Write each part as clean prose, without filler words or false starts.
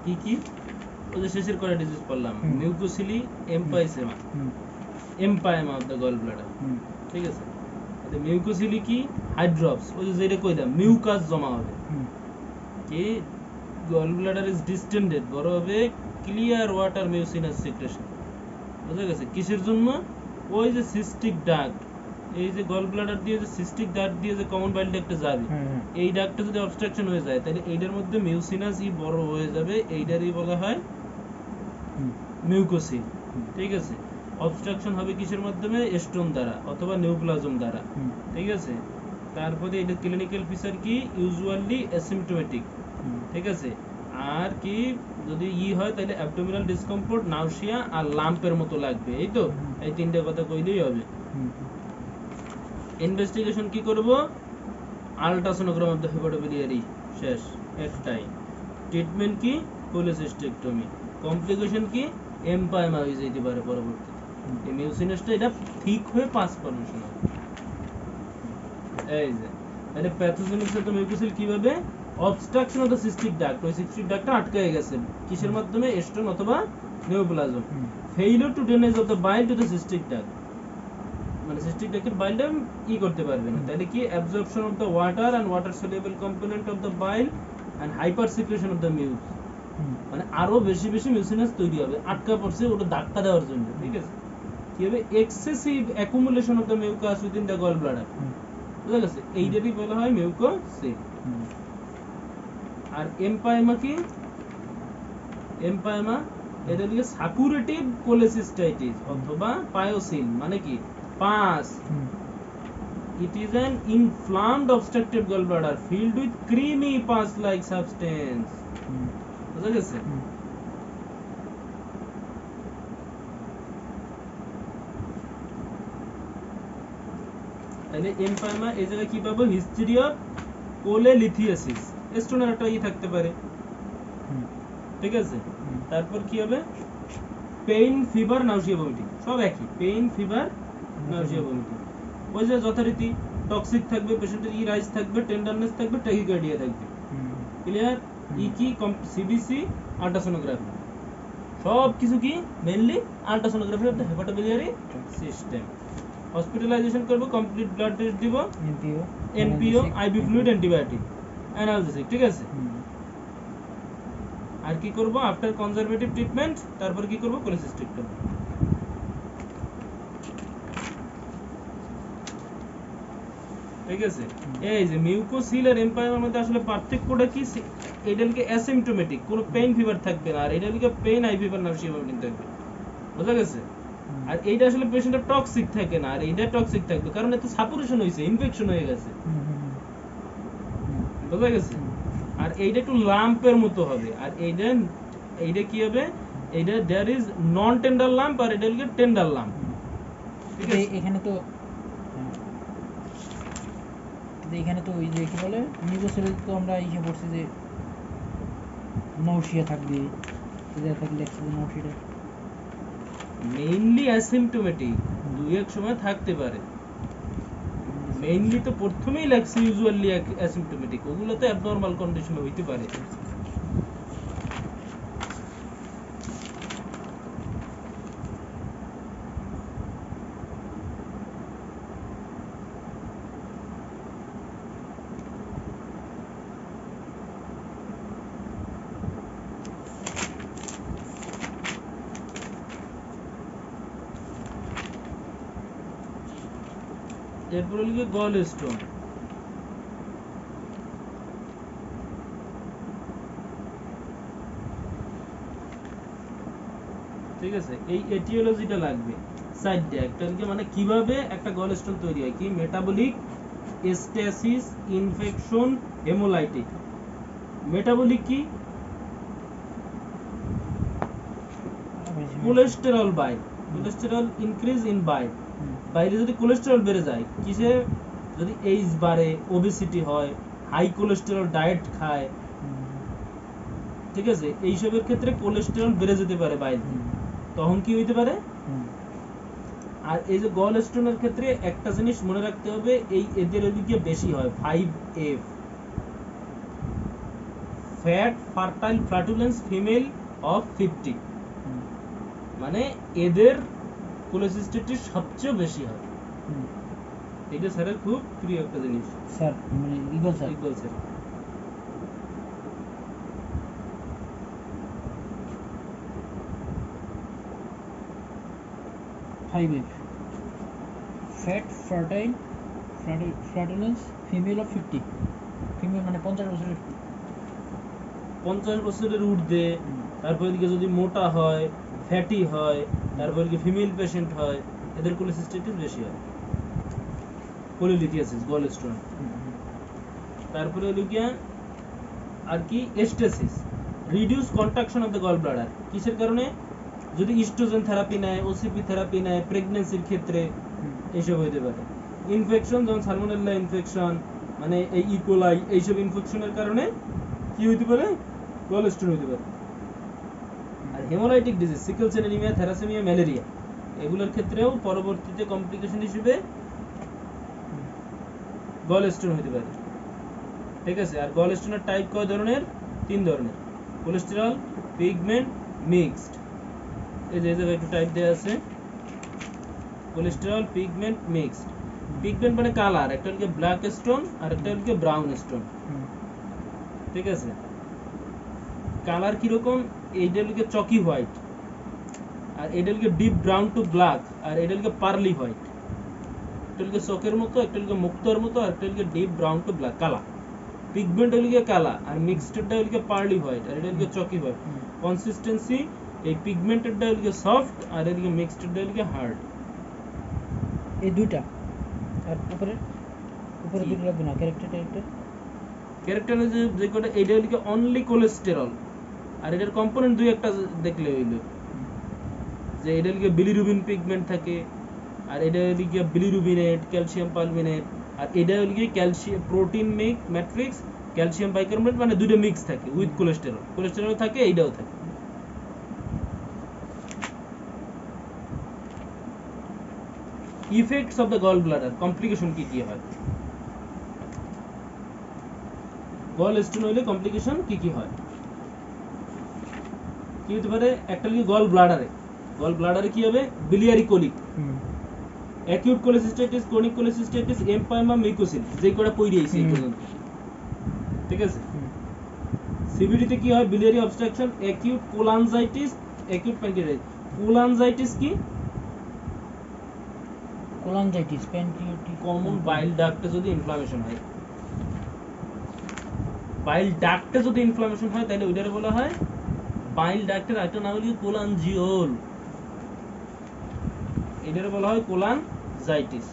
কি কি ওই যে শেষের কয়টা ডিজিজ পড়লাম, mucocele, emphysema, empyema of the gall bladder. ঠিক আছে, তাহলে মিউকোসিলি কি, হাইড্রপস, ওই যে যেটা কইলাম মিউকাস জমা হবে, কি গল ব্লাডার ইজ ডিস্টেন্ডেড, বড় হবে ক্লিয়ার ওয়াটার মিউসিনাস সিক্রেশন। বুঝা গেছে কিসের জন্য, ওই যে সিস্টিক ডাক্ট, এই যে গল ব্লাডার দিয়ে যে সিস্টিক ডাক্ট দিয়ে যে কমন বাইল ডাক্টে যাবে, এই ডাক্টে যদি অবস্ট্রাকশন হয়ে যায় তাহলে এইটার মধ্যে মিউসিনাসই বড় হয়ে যাবে, এইটারই বলা হয় মিউকোসিল। ঠিক আছে, অবস্ট্রাকশন হবে কিসের মাধ্যমে, স্টোন দ্বারা অথবা নিউপ্লাজম দ্বারা। ঠিক আছে, তারপরে এটা ক্লিনিক্যাল ফিচার কি, ইউজুয়ালি অ্যাসিম্পটোমেটিক। ঠিক আছে, আর কি যদি হয় তাহলে অ্যাবডোমিনাল ডিসকমফোর্ট, নাউসিয়া আর লাম্পের মতো লাগবে, এই তো এই তিনটা কথা কইলেই হবে। ইনভেস্টিগেশন কি করব, আলট্রাসোনোগ্রাম অফ দ্য হেপাটোবিলিয়ারি, শেষ একটাই। ট্রিটমেন্ট কি, কোলেসিস্টেক্টমি। কমপ্লিকেশন কি, এম্পাইমা হয়ে যেতে পারে পরবর্তীতে, এই মিউসিনাসটা এটা ঠিক হয়ে পাস ফর্মেশন হবে। এই যে তাহলে প্যাথোজেনিক সাথে মিউকোসিল কিভাবে, obstruction of the cystic duct, ওই সিস্টিক ডাক্টটা আটকে গেছে কিসের মাধ্যমে, স্টোন অথবা neoplasm. Failure to drainage of the bile to the cystic duct, মানে সিস্টিক ডাক্টের বাইলটা করতে পারবে না, তাহলে কি absorption of the water and water soluble component of the bile and hyper secretion of the mucus, মানে আরো বেশি বেশি মিউসিনাস তৈরি হবে, আটকা পড়ছে ওটা ধাক্কা দেওয়ার জন্য। ঠিক আছে, কি হবে, excessive accumulation of the mucus within the gall bladder. বুঝা গেছে, এইটারই বলা হয় মিউকোসিল। আর এম্পাইমা কি, এম্পাইমা এটা হলো সাকুরেটিভ কোলেসিস্টাইটিস অথবা পায়োসিল, মানে কি pass. It is an inflamed obstructive gallbladder filled with creamy pus-like substance. বুঝা গেছে, তাহলে এম্পাইমা এই জায়গায় কি পাবো, হিস্ট্রি অফ কোলেলিথিয়াসিস, স্টোনের একটা থাকতে পারে। ঠিক আছে, তারপর কি হবে, পেইন, ফিভার, নাউসিয়া, ভমিটিং, সব একই, পেইন, ফিভার, নাউসিয়া, ভমিটিং। ওই যে যথারীতি টক্সিক থাকবে, পেশেন্টের রাইজ থাকবে, টেন্ডারনেস থাকবে, ট্যাকিকার্ডিয়া থাকবে। ক্লিয়ার, কি সিবিসি, আল্ট্রাসোনোগ্রাফি, সব কিছু কি mainly ultrasonography of the hepatobiliary system. Hospitalisation করব, কমপ্লিট ব্লাড টেস্ট দিব, NPO, IV fluid, antibiotic, analgesic. ঠিক আছে, আর কি করব, আফটার কনজারভেটিভ ট্রিটমেন্ট, তারপর কি করব, কোলেসিস্টেক্টমি। ঠিক আছে, এই যে মিউকোসিল আর এম্পাইমার মধ্যে আসলে পার্থক্যটা কি, এটাকে অ্যাসিম্পটোমেটিক, কোনো পেইন ফিভার থাকবে না, আর এটাকে পেইন, আই ফিভার, নাউসিয়া, ভমিটিং থাকবে। বুঝা গেছে, আর এইটা আসলে পেশেন্টের টক্সিক থাকে না, আর এইটা টক্সিক থাকবে কারণ এত সাপুরেশন হয়েছে, ইনফেকশন হয়ে গেছে। বুঝা গেছে, আর এইটা একটু লাম্পের মতো হবে, আর এইটা কি হবে, এইটা there is non tender lump, আর এটা হলো টেন্ডার লাম্প। ঠিক আছে, এখানে তো ওই যে কি বলে, নিউজের তো আমরা ইসে পড়ছি যে নাউসিয়া থাকবে, এটা থাকলে নাউসিয়া মেইনলি অ্যাসিম্পটোমেটিক, দুই এক সময় থাকতে পারে, মেইনলি তো প্রথমেই লাগছে ইউজুয়ালি অ্যাসিম্পটোমেটিক, ওগুলো তো অ্যাবনরমাল কন্ডিশন হইতে পারে। এরপর হলো গল স্টোন। ঠিক আছে, এই এটিওলজিটা লাগবে সাইডে একটা, মানে কিভাবে একটা গল স্টোন তৈরি হয়, কি metabolic, stasis, infection, haemolytic. Metabolic কি, cholesterol bile, cholesterol increase in bile, বাইরে যদি কোলেস্টেরল বেড়ে যায়, কিসে, যদি এইজ বাড়ে, ওবেসিটি হয়, হাই কোলেস্টেরল ডায়েট খায়, ঠিক আছে, এইসবের ক্ষেত্রে কোলেস্টেরল বেড়ে যেতে পারে বাইরে, তখন কি হইতে পারে। আর এই যে গল স্টোনের ক্ষেত্রে একটা জিনিস মনে রাখতে হবে, এই এদের ওদিকে বেশি হয় 5F, fat fertile ফ্ল্যাটুলেন্স female of 50, হুম, মানে এদের কোলেসিস্টেটিস সবচেয়ে বেশি হয়। হুম। এটা স্যারের খুব প্রিয় একটা জিনিস, স্যার মানে eagle sir Iqbal sir. Five F fat fertile ফ্ল্যাটুলেন্স female of 50, female মানে 50 বছরের। 50 বছরের ঊর্ধ্বে, হুম, তারপর এদিকে যদি মোটা হয়, ফ্যাটি হয়, তারপর এদিকে ফিমেল পেশেন্ট হয়, এদের কোলেসিস্টেটিস বেশি হয়, কোলিলিথিয়াসিস, গলস্টোন। হুম, হুম। তারপরে হলো গিয়া আর কি stasis, reduce contraction of the gall bladder. কিসের কারণে? যদি ইস্ট্রোজেন থেরাপি নেয়, ওসিপি থেরাপি নেয়, প্রেগন্যান্সির ক্ষেত্রে হুম, এইসব হইতে পারে। ইনফেকশন, যেমন সালমোনেলা ইনফেকশন, মানে এই ইকোলাই, এইসব ইনফেকশনের কারণে কি হইতে পারে? গলস্টোন হইতে পারে। আর haemolytic disease, sickle cell anaemia, thalassaemia, malaria, এগুলোর ক্ষেত্রেও পরবর্তীতে কমপ্লিকেশন হিসেবে গলস্টোন হইতে পারে। ঠিক আছে। আর গলস্টোনের টাইপ কয় ধরনের? 3 ধরনের, কোলেস্টেরল, পিগমেন্ট, মিক্সড। এই যে জায়গায় একটু টাইপ দেওয়া আছে, কোলেস্টেরল, পিগমেন্ট, মিক্সড। পিগমেন্ট মানে কালার, একটা হচ্ছে ব্ল্যাক স্টোন আর একটা হচ্ছে ব্রাউন স্টোন। হুম, ঠিক আছে। কালার কিরকম? এইটা হচ্ছে চকি হোয়াইট, আর এটা হচ্ছে ডিপ ব্রাউন টু ব্ল্যাক, আর এটা হচ্ছে পার্লি হোয়াইট। একটা হচ্ছে চকের মতো, একটা হচ্ছে মুক্তার মতো, আর একটা হচ্ছে ডিপ ব্রাউন টু ব্ল্যাক, কালা। পিগমেন্ট হচ্ছে কালা, আর মিক্সডটা হচ্ছে পার্লি হোয়াইট, আর এটা হচ্ছে চকি হোয়াইট। হুম। কনসিস্টেন্সি, এই পিগমেন্টেডটা হচ্ছে সফট, আর এদিকে মিক্সডটা হচ্ছে হার্ড। এই দুইটা আর উপরে উপরে কি? দুটো লাগবে না, ক্যারেক্টার ক্যারেক্টার যে কটা, এইটা হচ্ছে অনলি কোলেস্টেরল, আর এটার কম্পোনেন্ট দুই একটা দেখলে হইলো, যে এটা হচ্ছে বিলিরুবিন পিগমেন্ট থাকে, আর এটা হচ্ছে বিলিরুবিনেট, ক্যালসিয়াম পালমিনেট, আর এটা হচ্ছে calcium protein matrix, calcium bicarbonate, মানে দুটো মিক্স থাকে উইথ কোলেস্টেরল। কোলেস্টেরল থাকে, এইটাও থাকে। Effects of the gall bladder, complication কি কি হয়? গল স্টোন হইলে কমপ্লিকেশন কি কি হয়? কি হতে পারে? একটা হচ্ছে গল ব্লাডারে, গল ব্লাডারে কি হবে? Biliary colic, acute cholecystitis, chronic cholecystitis, empyema, mucocele, যে কটা পড়ে আইছে এই পর্যন্ত। ঠিক আছে। সিভিডিতে কি হয়? Biliary obstruction, acute cholangitis, acute pancreatitis. Cholangitis কি? কোলানজাইটিস, প্যানক্রিয়াটিস, কমন বাইল ডাক্টে যদি ইনফ্লামেশন হয়, বাইল ডাক্টে যদি ইনফ্লামেশন হয়, তাহলে ওইটারে বলা হয় বাইল ডাক্টের একটা নাম হলো কোলানজিওল, এটারে বলা হয় কোলানজাইটিস।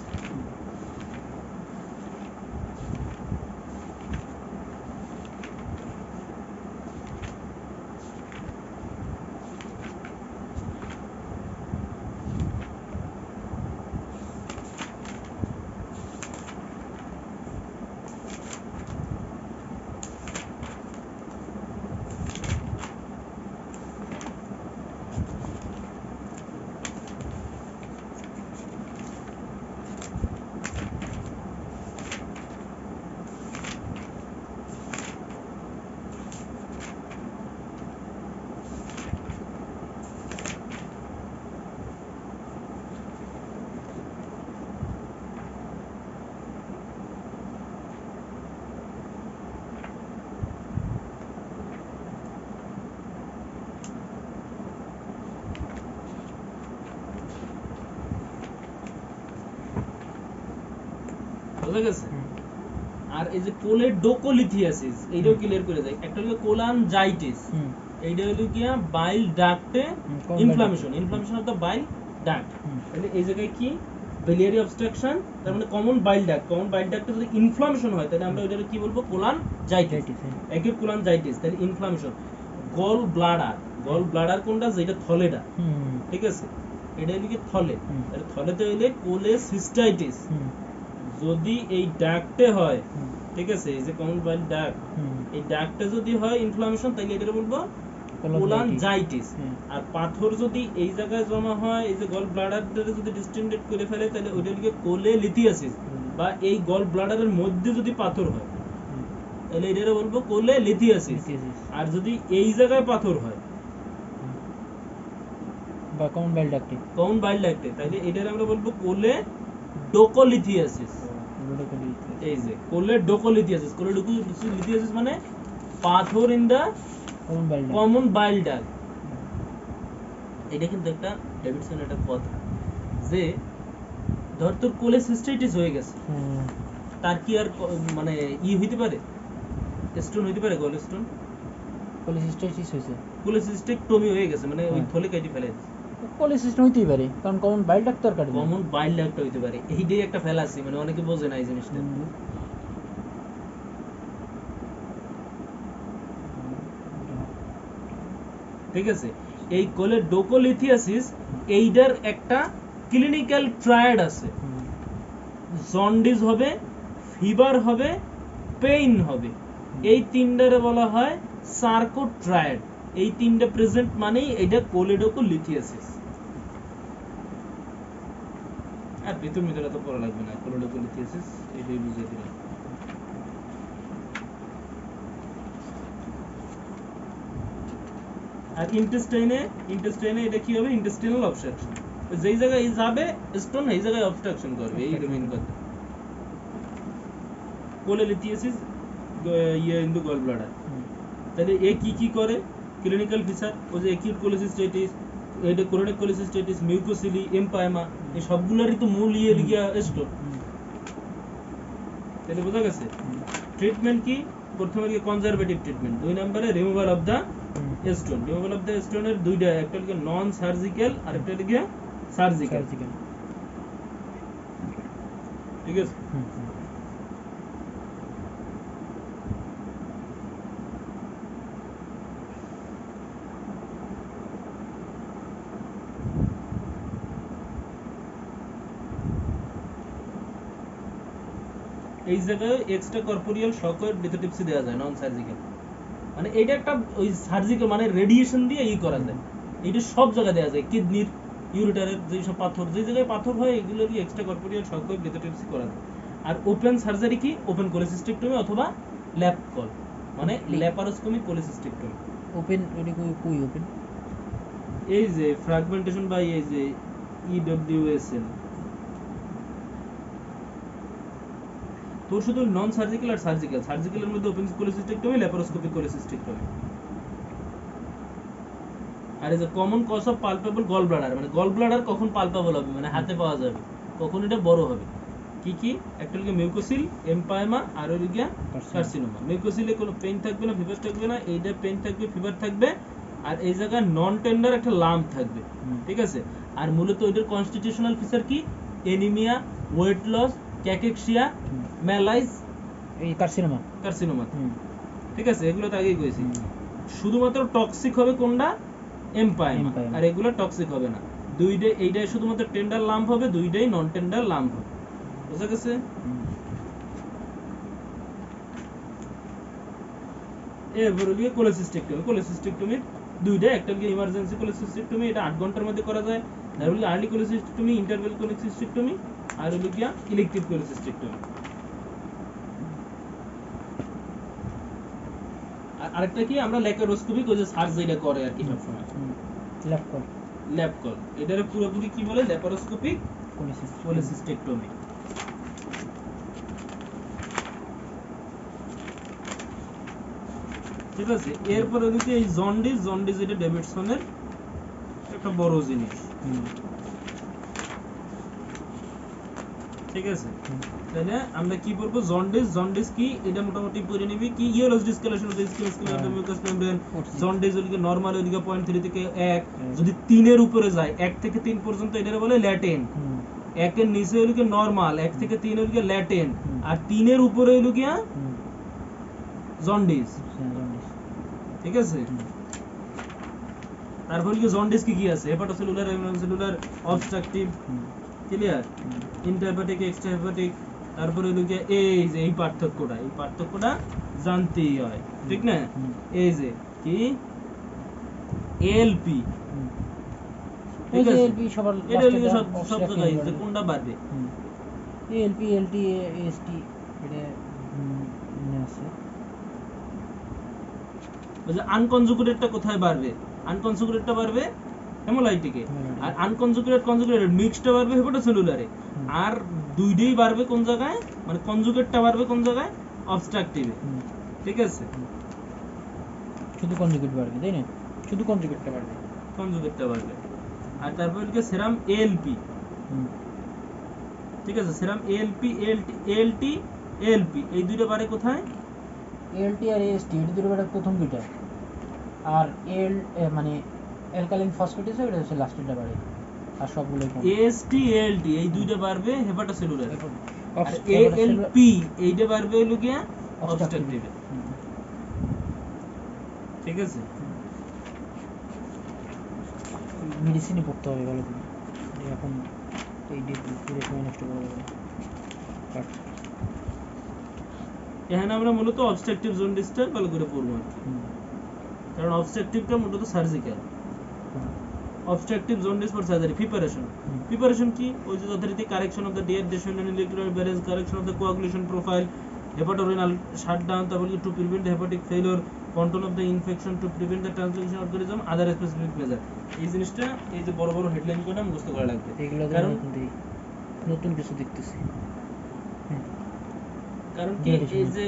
বুঝা গেছে? আর এই যে কোলেডোকোলিথিয়াসিস, এইটাও ক্লিয়ার করে যায়। একটা হলো কোলানজাইটিস, এইটা হলো গিয়া বাইল ডাক্টে inflammation, inflammation of the bile duct. তাহলে এই জায়গায় কি? বিলিয়ারি অবস্ট্রাকশন, তার মানে common bile duct, common bile ডাক্টে যদি ইনফ্লামেশন হয়, তাহলে আমরা ওইটাকে কি বলবো? Cholangitis, acute cholangitis. তাহলে inflammation. Gall bladder, gall bladder কোনটা? যেটা থলেটা, ঠিক আছে, এটা হলো কি থলে। তাহলে থলেতে হইলে কোলেসিস্টাইটিস, যদি এই ডাক্টে হয়, ঠিক আছে, এই যে কমন বাইল ডাক্ট, এই ডাক্টে যদি হয় ইনফ্লামেশন, তাহলে এটা বলবো কোলানজাইটিস। আর পাথর যদি এই জায়গায় জমা হয়, এই যে গল ব্লাডারটারে যদি ডিস্টেন্ডেড করে ফেলে, তাহলে ওইটা হচ্ছে কোলেলিথিয়াসিস, বা এই গল ব্লাডারের মধ্যে যদি পাথর হয়, তাহলে এটারে বলবো কোলে লিথিয়াসিস। লিথিয়াসিস আর যদি এই জায়গায় পাথর হয় বা কমন বাইল ডাক্টে কমন বাইল ডাক্টে, তাহলে এটারে আমরা বলবো কোলে ডোকোলিথিয়াসিস। এই যে কোলে ডোকোলিথিয়াসিস, কোলে ডোকোলিথিয়াসিস মানে পাথর in the common bile duct. এটা কিন্তু একটা ডেভিডসন একটা কথা যে ধর তোর কোলেসিস্টাইটিস হয়ে গেছে, তার কি আর মানে হইতে পারে, স্টোন হইতে পারে, গলস্টোন, কোলেসিস্টাইটিস হয়েছে, কোলেসিস্টেকটমি হয়ে গেছে, মানে ওই থলে কেটে ফেলে দিছে। কোলেসিস্টেম হইতেই পারে, কারণ কমন বাইল ডাক্ট দরকার, কমন বাইল ডাক্ট হইতে পারে, এইটাই একটা ফেলাসি, মানে অনেকে বোঝে না এই জিনিসটা। ঠিক আছে, এই কোলেডোকোলিথিয়াসিস এইটার একটা ক্লিনিক্যাল ট্রায়াড আছে, জন্ডিস হবে, ফিভার হবে, পেইন হবে, এই তিনটারে বলা হয় সার্কো ট্রায়াড। এই তিনটা প্রেজেন্ট মানেই এটা কোলেডোকোলিথিয়াসিস। আর ভিতর ভিতরে তো পড়া লাগবে না, কোলেডোকোলিথিয়াসিস এটাই বুঝিয়ে দিলাম। আর ইন্টেস্টাইনে এটা কি হবে, ইন্টেস্টিনাল অবস্ট্রাকশন, যেই জায়গায় যাবে স্টোন এই জায়গায় অবস্ট্রাকশন করবে, এই মেইন কথা। Cholelithiasis in the gall bladder. তাহলে এ কি কি করে ক্লিনিক্যাল ফিচার, ওই যে অ্যাকিউট কোলেসিস্টাইটিস, এটা ক্রনিক কোলেসিস্টাইটিস, মিউকোসিলি, এমপাইমা, এই সবগুলোরই তো মূল লিগিয়া স্টোন। তাহলে বোঝা গেছে ট্রিটমেন্ট কি, প্রথমে কি কনজারভেটিভ ট্রিটমেন্ট, দুই নম্বরে removal of the stone. Removal of the স্টোনের দুইটা, একটা হলো নন সার্জিক্যাল আর একটা হলো সার্জিক্যাল। ঠিক আছে, এই জায়গায় এক্সট্রা কর্পোরিয়াল শকওয়েভ লিথোট্রিপসি দেওয়া যায়, নন সার্জিক্যাল, মানে এটা একটা ওই সার্জিক্যাল মানে রেডিয়েশন দিয়ে করা যায়, এটা সব জায়গায় দেওয়া যায়, কিডনির, ইউরেটারের যেসব পাথর, যে জায়গায় পাথর হয় এগুলো দিয়ে এক্সট্রা কর্পোরিয়াল শকওয়েভ লিথোট্রিপসি করা যায়। আর ওপেন সার্জারি কি, ওপেন কোলেসিস্টেক্টমি অথবা ল্যাপকল, মানে ল্যাপারোস্কোপি কোলেসিস্টেক্টমি। ওপেন ওটা কই ওপেন, এই যে ফ্র্যাগমেন্টেশন বা এই যে ইডব্লিউএসএল, তোর শুধু নন সার্জিক্যাল আর সার্জিক্যাল, সার্জিক্যালের মধ্যে ওপেন কোলেসিস্টেক্টমি, ল্যাপারোস্কোপিক কোলেসিস্টেক্টমি। আর এই যে common cause of palpable gall bladder, মানে গল ব্লাডার কখন পালপেবল হবে, মানে হাতে পাওয়া যাবে, কখন এটা বড় হবে, কি কি, একটা হলো মিউকোসিল, এমপাইমা, আর হলো গিয়া কার্সিনোমা। মিউকোসিলে কোনো পেইন থাকবে না, ফিভার থাকবে না, এইটা পেইন থাকবে, ফিভার থাকবে, আর এই জায়গায় নন টেন্ডার একটা লাম্প থাকবে। ঠিক আছে, আর মূলত ওইটার কনস্টিটিউশনাল ফিচার কি, এনিমিয়া, ওয়েট লস, ক্যাকেক্সিয়া, ম্যালাইজ, এই কার্সিনোমা। ঠিক আছে, এগুলো তো আগেই কইছি। শুধুমাত্র টক্সিক হবে কোনটা, এমপাইমা, আর এগুলো টক্সিক হবে না। দুইটাই, এইটাই শুধুমাত্র টেন্ডার লাম্প হবে, দুইটাই নন টেন্ডার লাম্প হবে। বুঝা গেছে? এরপর হলো কোলেসিস্টেক্টমি। কোলেসিস্টেক্টমির দুইটা, একটা হলো ইমার্জেন্সি কোলেসিস্টেক্টমি, এটা 8 ঘন্টার মধ্যে করা যায়, আর হলো আর্লি কোলেসিস্টেক্টমি, ইন্টারভেল কোলেসিস্টেক্টমি, আর হলো কি ইলেক্টিভ কোলেসিস্টেক্টমি। আরেকটা কি, আমরা ল্যাপারোস্কোপি কই যে সার্জারিটা করে আর কি সব সময়, ল্যাপকল, এটারে পুরোপুরি কি বলে, ল্যাপারোস্কোপিক কোলেসিস্টেক্টমি। ঠিক আছে, এরপর হচ্ছে এই জন্ডিস, এটা ডেভিডসনের একটা বড় জিনিস। ঠিক আছে, তাহলে আমরা কি পড়বো, জন্ডিস কি, এটা মোটামুটি পড়ে নিবি কি, yellowish discolouration of the skin of the mucous membrane. Jaundice হলো নরমাল, ওইদিকে 0.3 থেকে 1, যদি 3 এর উপরে যায়, 1 থেকে 3 পর্যন্ত এটারে বলে ল্যাটেন্ট। 1 এর নিচে হলো কি নরমাল, 1 থেকে 3 হলো কি ল্যাটেন্ট, আর 3 এর উপরে হলো কি জন্ডিস। ঠিক আছে, তারপর কি জন্ডিস কি আছে, hepatocellular, hepatocellular, obstructive, clear, ইন্টারহেপাটিক, extra hepatic. তারপরে হলো কি এই যে এই পার্থক্যটা জানতেই হয়, ঠিক না? এই যে কি এলপি, ঠিক আছে, এটা হলো সব জায়গায় যে কোনটা বাড়বে, এলপি, এলটি, এসটি, এটা আছে ওই যে আনকনজুগেটেডটা কোথায় বাড়বে? আনকনজুগেটেডটা বাড়বে হেমোলাইটিকে, আর আনকনজুগেটেড কনজুগেটেড মিক্সডটা বাড়বে হেপাটোসেলুলারে, আর দুইটাই বাড়বে কোন জায়গায়? মানে কনজুগেটটা বাড়বে কোন জায়গায়? অবস্ট্রাকটিভে। ঠিক আছে, শুধু কনজুগেট বাড়বে, তাই না? শুধু কনজুগেটটা বাড়বে, কনজুগেটটা বাড়বে। আর তারপর হচ্ছে সেরাম এএলপি। ঠিক আছে, সেরাম এএলপি, এএলটি, এএলপি এই দুইটা বাড়ে কোথায়? এএলটি আর এএসটি এই দুটো বাড়ে প্রথম দুইটা, আর মানে অ্যালকালাইন ফসফেটেস এটা হচ্ছে লাস্টেরটা বাড়ে, আর সবগুলোই কম। এএসটি, এএলটি এই দুইটা বাড়বে হেপাটোসেলুলারে, আর এএলপি এইটা বাড়বে হলো গিয়া অবস্ট্রাকটিভে। ঠিক আছে, মেডিসিনে পড়তে হবে ভালো করে, এখন এই পুরো সময় নষ্ট করে দেবে। এখানে আমরা মূলত অবস্ট্রাকটিভ জন্ডিসটা ভালো করে পড়বো আর কি, কারণ অবস্ট্রাকটিভটা মূলত surgical. Obstructive jaundice for surgery preparation. Preparation কি? ওই যে যথারীতি correction of the dehydration and electrolyte balance, correction of the coagulation profile, hepatorenal shutdown, তারপর to prevent hepatic failure, control of the infection, to prevent the transmission organism, other specific measure. এই জিনিসটা এই যে বড় বড় হেডলাইন করে মুখস্থ করা লাগবে, কারণ নতুন কিছু দেখতেছি। কারণ কি এই যে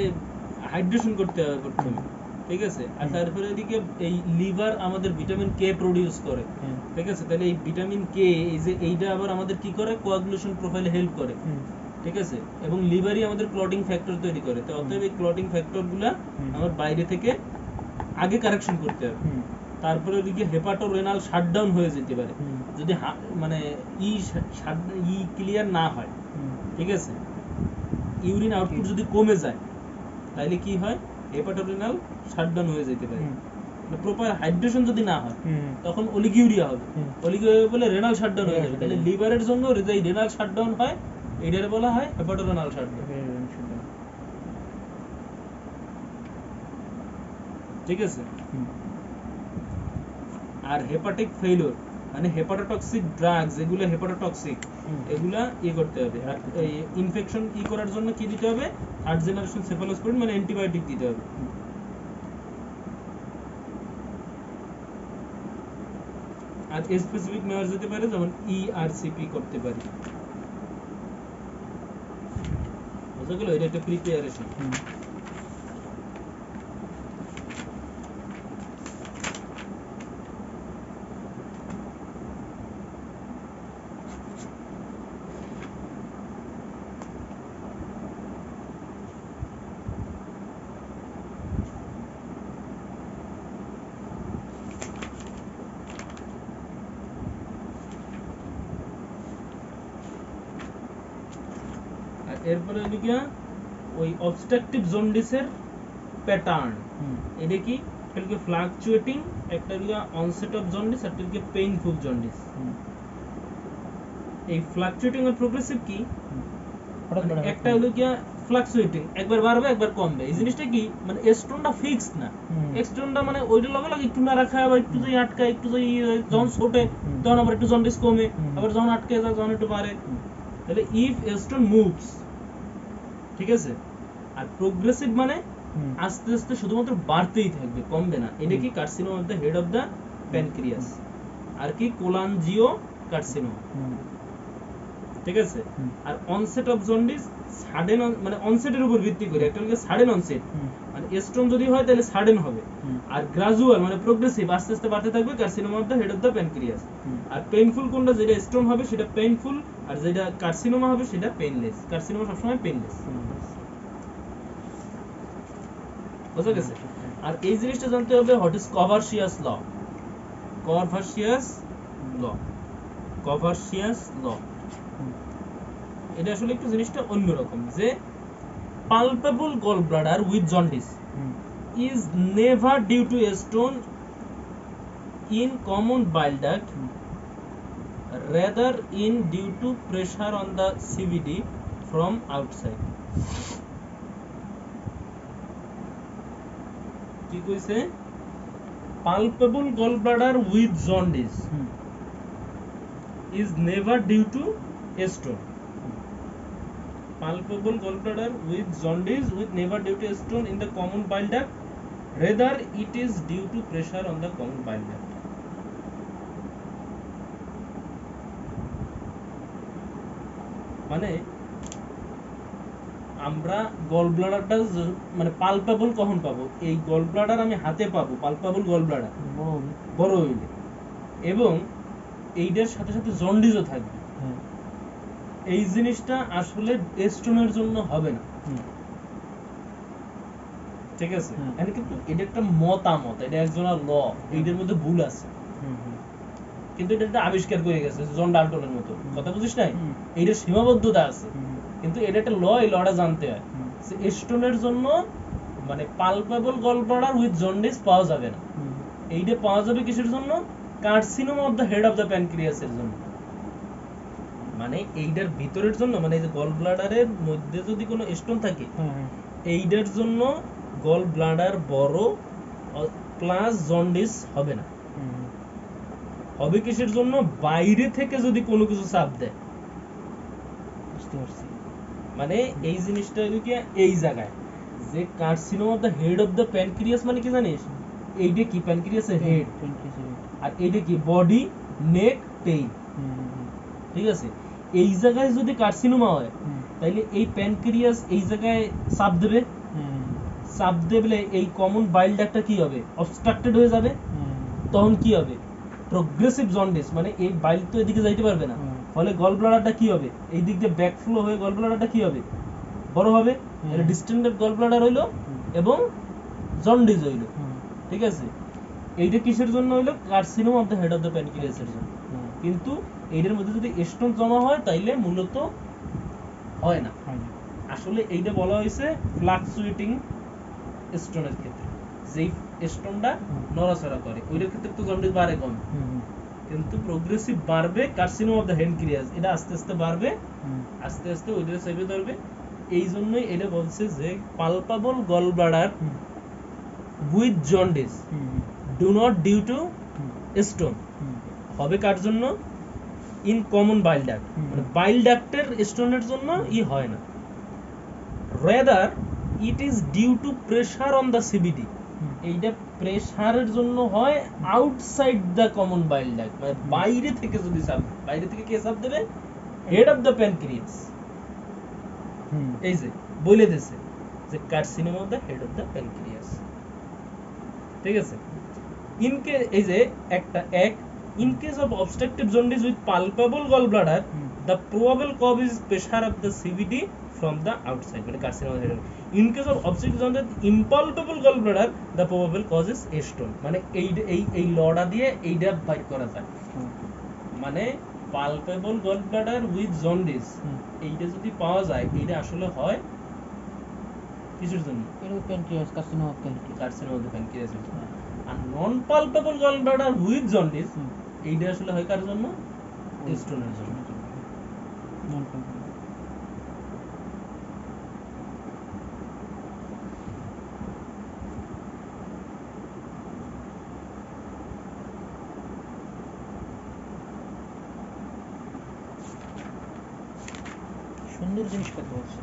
হাইড্রেশন করতে হবে প্রথমে, ঠিক আছে, আর তারপরে এদিকে এই লিভার আমাদের ভিটামিন কে প্রোডিউস করে, ঠিক আছে, তাহলে এই ভিটামিন কে এই যে এইটা আবার আমাদের কি করে? কোয়াগুলেশন প্রোফাইলে হেল্প করে, ঠিক আছে, এবং লিভারই আমাদের ক্লটিং ফ্যাক্টর তৈরি করে। তো অতএব এই ক্লটিং ফ্যাক্টরগুলা আমার বাইরে থেকে আগে কারেকশন করতে হবে। তারপরে ওদিকে হেপাটোরেনাল শাটডাউন হয়ে যেতে পারে যদি মানে ই ক্লিয়ার না হয়, ঠিক আছে, ইউরিন আউটপুট যদি কমে যায় তাহলে কি হয়? হেপাটোরেনাল শাটডাউন হয়ে যেতে পারে। প্রপার হাইড্রেশন যদি না হয় তখন অলিগিউরিয়া হবে, অলিগিউরিয়া বলে রেনাল শাটডাউন হয়ে যাবে। তাহলে লিভারের জন্য যে রেনাল শাটডাউন হয় এটার বলা হয় হেপাটোরেনাল শাটডাউন। ঠিক আছে, আর হেপাটিক ফেলিওর মানে হেপাটোটক্সিক ড্রাগস, এগুলো হেপাটোটক্সিক, এগুলা করতে হবে। আর ইনফেকশন করার জন্য কি দিতে হবে? থার্ড জেনারেশন সেফালোস্পোরিন মানে অ্যান্টিবায়োটিক দিতে হবে। আর স্পেসিফিক মেয়ার যেতে পারে, যেমন ইআরসিপি করতে পারি। বুঝা গেল? এটা একটা প্রিপারেশন। এরপরে এদিকে ওই অবস্ট্রাকটিভ জন্ডিসের প্যাটার্ন, এটা কি? একটা ফ্লাকচুয়েটিং, একটা হলো অনসেট অফ জন্ডিস, আর একটা হলো পেইনফুল জন্ডিস। এই ফ্লাকচুয়েটিং আর প্রোগ্রেসিভ কি? একটা হলো কি ফ্লাকচুয়েটিং, একবার বাড়বে একবার কমবে। এই জিনিসটা কি? মানে স্টোনটা ফিক্সড না, স্টোনটা মানে ওইটা লগে লগে একটু না রাখা, আবার একটু যদি আটকায়, একটু যদি যখন ছোটে তখন আবার একটু জন্ডিস কমে, আবার যখন আটকে যায় তখন একটু বাড়ে। তাহলে ইফ স্টোন মুভস, ঠিক আছে, আর প্রোগ্রেসিভ মানে আস্তে আস্তে শুধুমাত্র বাড়তেই থাকবে, কমবে না। এটা কি? Carcinoma of the head of the pancreas, আর কি কোলানজিও কার্সিনোমা। ঠিক আছে, আর অনসেট অফ জন্ডিস সাডেন, মানে অনসেটের উপর ভিত্তি করে, একটা হলো সাডেন অনসেট, মানে স্টোন যদি হয় তাহলে সাডেন হবে, আর গ্রাজুয়াল মানে প্রোগ্রেসিভ, আস্তে আস্তে বাড়তে থাকবে, carcinoma of the head of the pancreas. আর পেইনফুল কোনটা? যেটা স্টোন হবে সেটা পেইনফুল, আর যেটা কার্সিনোমা হবে সেটা পেইনলেস। কার্সিনোমা সবসময় পেইনলেস। বুঝা গেছে? আর এই জিনিসটা জানতে হবে, হোয়াট ইজ কভারশিয়াস ল। কভারশিয়াস ল, কভারশিয়াস ল, এটা আসলে একটু জিনিসটা অন্যরকম, যে palpable gall bladder with jaundice is never due to a stone in common bile duct, rather in due to pressure on the CVD from outside. কি কইছে? Palpable gall bladder with jaundice is never due to a stone. Palpable gallbladder with jaundice with never due to a stone in the common bile duct, rather it is due to pressure on the common bile duct. মানে আমরা গল ব্লাডারটা মানে palpable কখন পাবো? এই gall bladder আমি হাতে পাবো, palpable gall bladder বড় হইলে, এবং এইটার সাথে সাথে জন্ডিসও থাকবে। এই জিনিসটা আসলে স্টোনের জন্য হবে না, ঠিক আছে? মানে কিন্তু এটা একটা মতামত, এটা একজনের ল, এইটার মধ্যে ভুল আছে, কিন্তু এটা একটা আবিষ্কার করে গেছে জন ডাল্টনের মতো, কথা বুঝিস নাই? এইটার সীমাবদ্ধতা আছে, কিন্তু এটা একটা ল, এই লটা জানতে হয়। স্টোনের জন্য মানে palpable gall bladder with jaundice পাওয়া যাবে না। এইটা পাওয়া যাবে কিসের জন্য? Carcinoma of the head of the প্যানক্রিয়াসের জন্য। মানে এইটার ভিতরের জন্য, মানে এই যে গল ব্লাডারের মধ্যে যদি কোনো স্টোন থাকে, এইটার জন্য গল ব্লাডার বড় প্লাস জন্ডিস হবে না। হবে কিসের জন্য? বাইরে থেকে যদি কোনো কিছু চাপ দেয়। মানে এই জিনিসটা এই জায়গায় যে carcinoma of the head of the pancreas, মানে কি জানিস? এইটা কি প্যানক্রিয়াসের হেড, আর এইটা কি বডি, নেক, টেইল, ঠিক আছে? এই জায়গায় যদি কার্সিনোমা হয়, তাহলে এই প্যানক্রিয়াস এই জায়গায় চাপ দেবে, চাপ দেবে, এই কমন বাইল ডাক্টটা কি হবে? অবস্ট্রাক্টেড হয়ে যাবে। তখন কি হবে? প্রোগ্রেসিভ জন্ডিস, মানে এই বাইল তো এদিকে যাইতে পারবে না, ফলে গল ব্লাডারটা কি হবে? এই দিক দিয়ে ব্যাকফ্লো হয়ে গল ব্লাডারটা কি হবে? বড় হবে, এটা ডিস্টেন্ডেড গল ব্লাডার হইলো এবং জন্ডিস হইলো, ঠিক আছে? এইটা কিসের জন্য হইলো? Carcinoma of the head of the প্যানক্রিয়াসের জন্য। কিন্তু এইটার মধ্যে যদি স্টোন জমা হয়, তাইলে মূলত হয় না। আসলে এইটা বলা হয়েছে ফ্লাকচুয়েটিং স্টোনের ক্ষেত্রে, যেই স্টোনটা নড়াচড়া করে, ওইটার ক্ষেত্রে তো জন্ডিস বাড়ে কম, কিন্তু প্রোগ্রেসিভ বাড়বে কার্সিনোমা অফ দ্য প্যানক্রিয়াস, এটা আস্তে আস্তে বাড়বে, আস্তে আস্তে ওইটা চেপে ধরবে। এই জন্যই এটা বলছে যে palpable gall bladder with jaundice do not due to stone হবে কার জন্য? ইন কমন বাইল ডাক্ট, মানে বাইল ডাক্টের স্টোনের জন্য হয় না। Rather it is due to pressure on the CBD, এইটা প্রেসারের জন্য হয় outside the common bile duct, মানে বাইরে থেকে যদি চাপ, বাইরে থেকে কে চাপ দেবে? Head of the pancreas. এই যে বলে দিয়েছে যে carcinoma of the head of the pancreas, ঠিক আছে? এই যে একটা in case of obstructive jaundice with palpable gallbladder, the probable cause is pressure of the CVD from the outside, মানে carcinoma of the head. In case of obstructive jaundice with impalpable gallbladder, the probable cause is stone. মানে এই লড়া দিয়ে এইটা বাইর করা যায়। মানে palpable gallbladder with jaundice, এইটা যদি পাওয়া যায়, এইটা আসলে হয় কিসের জন্য? carcinoma of the pancreas। আর non palpable gallbladder with jaundice, এইটা আসলে হয় কার জন্য? স্টোনের জন্য। সুন্দর জিনিস কথা বলছে।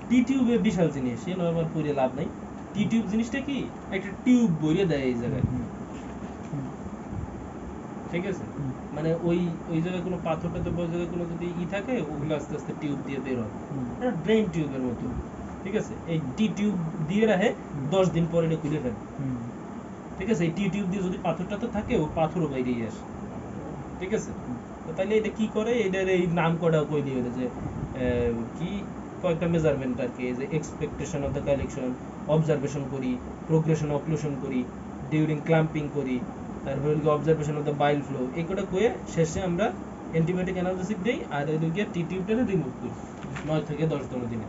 টি টিউবে বিশাল জিনিস, সে নরমাল পড়ে লাভ নাই। টি টিউব জিনিসটা কি? একটা টিউব ভরে দেয় এই জায়গায়, ঠিক আছে? মানে ওই জায়গায় কোনো পাথর টাথর ওই জায়গায় কোনো যদি থাকে, ওগুলো আস্তে আস্তে টিউব দিয়ে বের হয়, এটা ড্রেন টিউবের মতো, ঠিক আছে? এই টি টিউব দিয়ে রাখে, 10 দিন পরে এটা খুলে ফেলে, ঠিক আছে? এই টি টিউব দিয়ে যদি পাথর টাথর থাকে, ও পাথরও বাইরে আসে, ঠিক আছে? তো তাহলে এটা কি করে? এটার এই নাম কটা কই দিয়ে যে কি কয়েকটা মেজারমেন্ট আর কি, যে expectation of the collection, observation করি, প্রোগ্রেশন অক্লুশন করি, ডিউরিং ক্ল্যাম্পিং করি, তারপরে observation of the bile flow, এই কটা কয়ে শেষে আমরা অ্যান্টিবায়োটিক অ্যানালজেসিক দেই, আর ওইদিকে টি টিউবটা রিমুভ করি 9 থেকে 10 দিনে।